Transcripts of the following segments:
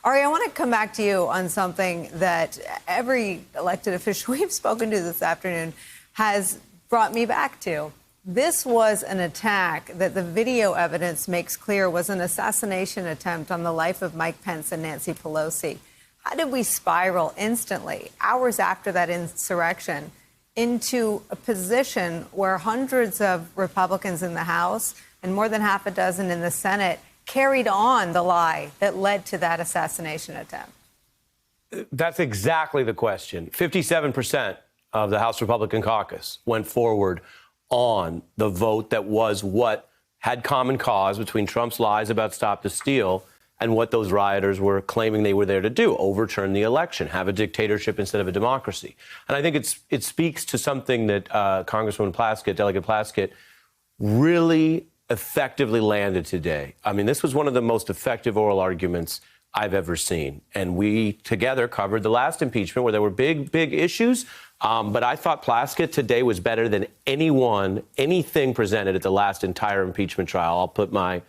Ari, I want to come back to you on something that every elected official we've spoken to this afternoon has brought me back to. This was an attack that the video evidence makes clear was an assassination attempt on the life of Mike Pence and Nancy Pelosi. How did we spiral instantly, hours after that insurrection, into a position where hundreds of Republicans in the House and more than half a dozen in the Senate carried on the lie that led to that assassination attempt? That's exactly the question. 57% of the House Republican caucus went forward on the vote that was what had common cause between Trump's lies about Stop the Steal and what those rioters were claiming they were there to do: overturn the election, have a dictatorship instead of a democracy. And I think it speaks to something that Congresswoman Plaskett, Delegate Plaskett, really effectively landed today. I mean, this was one of the most effective oral arguments I've ever seen. And we together covered the last impeachment where there were big issues. But I thought Plaskett today was better than anything presented at the last entire impeachment trial. I'll put my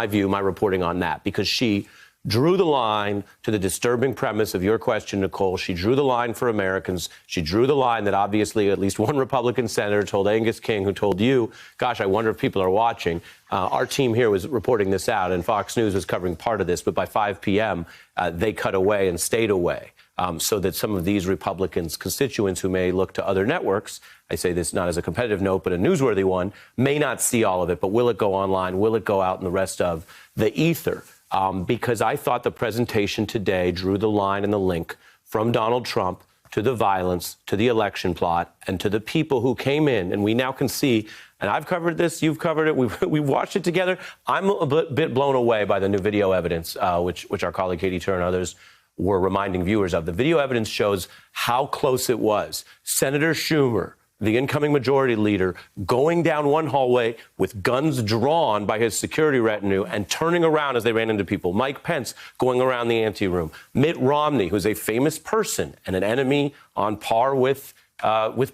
view, my reporting on that, because she drew the line to the disturbing premise of your question, Nicole. She drew the line for Americans. She drew the line that obviously at least one Republican senator told Angus King, who told you, gosh, I wonder if people are watching. Our team here was reporting this out, and Fox News was covering part of this. But by 5 p.m., they cut away and stayed away so that some of these Republicans' constituents who may look to other networks, I say this not as a competitive note, but a newsworthy one, may not see all of it. But will it go online? Will it go out in the rest of the ether? Because I thought the presentation today drew the line and the link from Donald Trump to the violence, to the election plot, and to the people who came in. And we now can see, and I've covered this, you've covered it, we've watched it together. I'm a bit blown away by the new video evidence, which our colleague Katie Tur and others were reminding viewers of. The video evidence shows how close it was. Senator Schumer, the incoming majority leader, going down one hallway with guns drawn by his security retinue and turning around as they ran into people. Mike Pence going around the anteroom. Mitt Romney, who's a famous person and an enemy on par with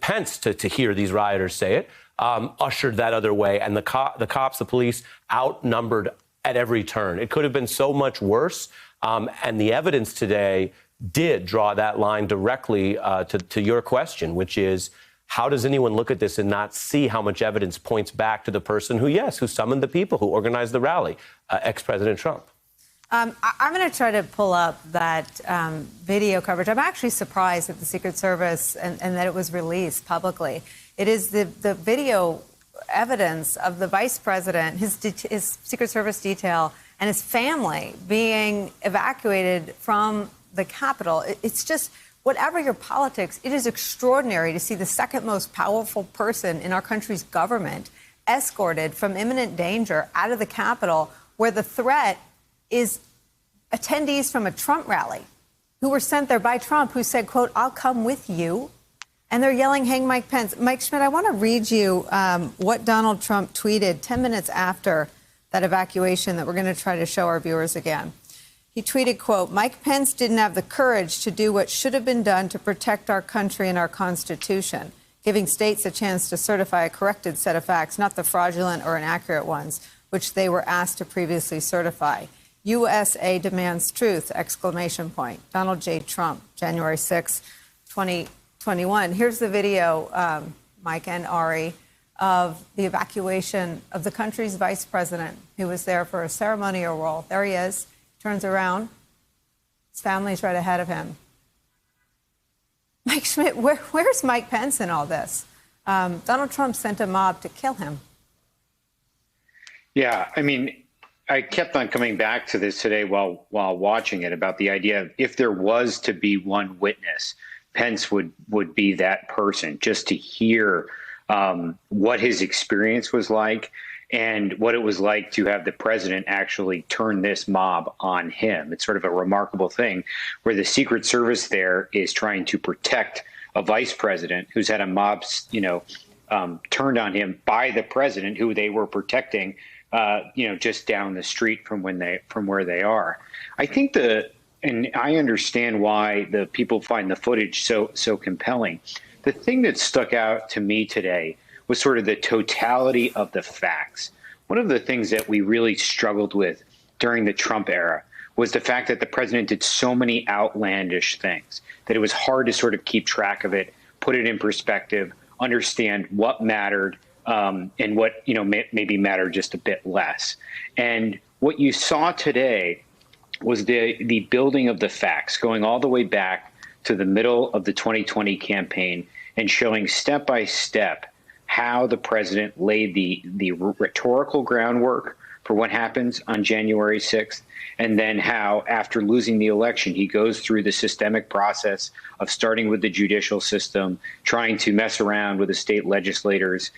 Pence, to hear these rioters say it, ushered that other way. And the cops, the police, outnumbered at every turn. It could have been so much worse. And the evidence today did draw that line directly to your question, which is, how does anyone look at this and not see how much evidence points back to the person who summoned the people, who organized the rally, ex-President Trump? I'm going to try to pull up that video coverage. I'm actually surprised at the Secret Service and that it was released publicly. It is the video evidence of the vice president, his Secret Service detail, and his family being evacuated from the Capitol. It's just, whatever your politics, it is extraordinary to see the second most powerful person in our country's government escorted from imminent danger out of the Capitol, where the threat is attendees from a Trump rally who were sent there by Trump, who said, quote, "I'll come with you." And they're yelling, "Hang Mike Pence." Mike Schmidt, I want to read you what Donald Trump tweeted 10 minutes after that evacuation that we're going to try to show our viewers again. He tweeted, quote, "Mike Pence didn't have the courage to do what should have been done to protect our country and our Constitution, giving states a chance to certify a corrected set of facts, not the fraudulent or inaccurate ones, which they were asked to previously certify. USA demands truth, exclamation point. Donald J. Trump, January 6, 2021. Here's the video, Mike and Ari, of the evacuation of the country's vice president, who was there for a ceremonial role. There he is. Turns around. His family's right ahead of him. Mike Schmidt, where's Mike Pence in all this? Donald Trump sent a mob to kill him. Yeah, I mean, I kept on coming back to this today while watching it, about the idea of, if there was to be one witness, Pence would be that person, just to hear what his experience was like and what it was like to have the president actually turn this mob on him. It's sort of a remarkable thing where the Secret Service there is trying to protect a vice president who's had a mob, turned on him by the president, who they were protecting, just down the street from where they are. I think and I understand why the people find the footage so compelling. The thing that stuck out to me today was sort of the totality of the facts. One of the things that we really struggled with during the Trump era was the fact that the president did so many outlandish things that it was hard to sort of keep track of it, put it in perspective, understand what mattered, and what, maybe mattered just a bit less. And what you saw today was the building of the facts, going all the way back to the middle of the 2020 campaign and showing step by step how the president laid the rhetorical groundwork for what happens on January 6th, and then how, after losing the election, he goes through the systemic process of starting with the judicial system, trying to mess around with the state legislators,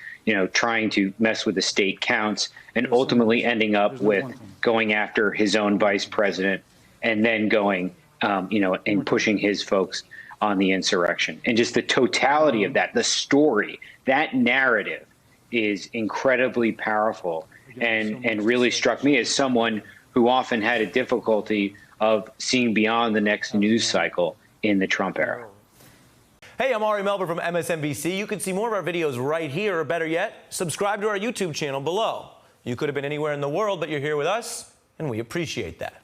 trying to mess with the state counts, and ultimately ending up with going after his own vice president, and then going, and pushing his folks on the insurrection. And just the totality of that, the story, that narrative is incredibly powerful, and really struck me as someone who often had a difficulty of seeing beyond the next news cycle in the Trump era. Hey, I'm Ari Melber from MSNBC. You can see more of our videos right here, or better yet, subscribe to our YouTube channel below. You could have been anywhere in the world, but you're here with us, and we appreciate that.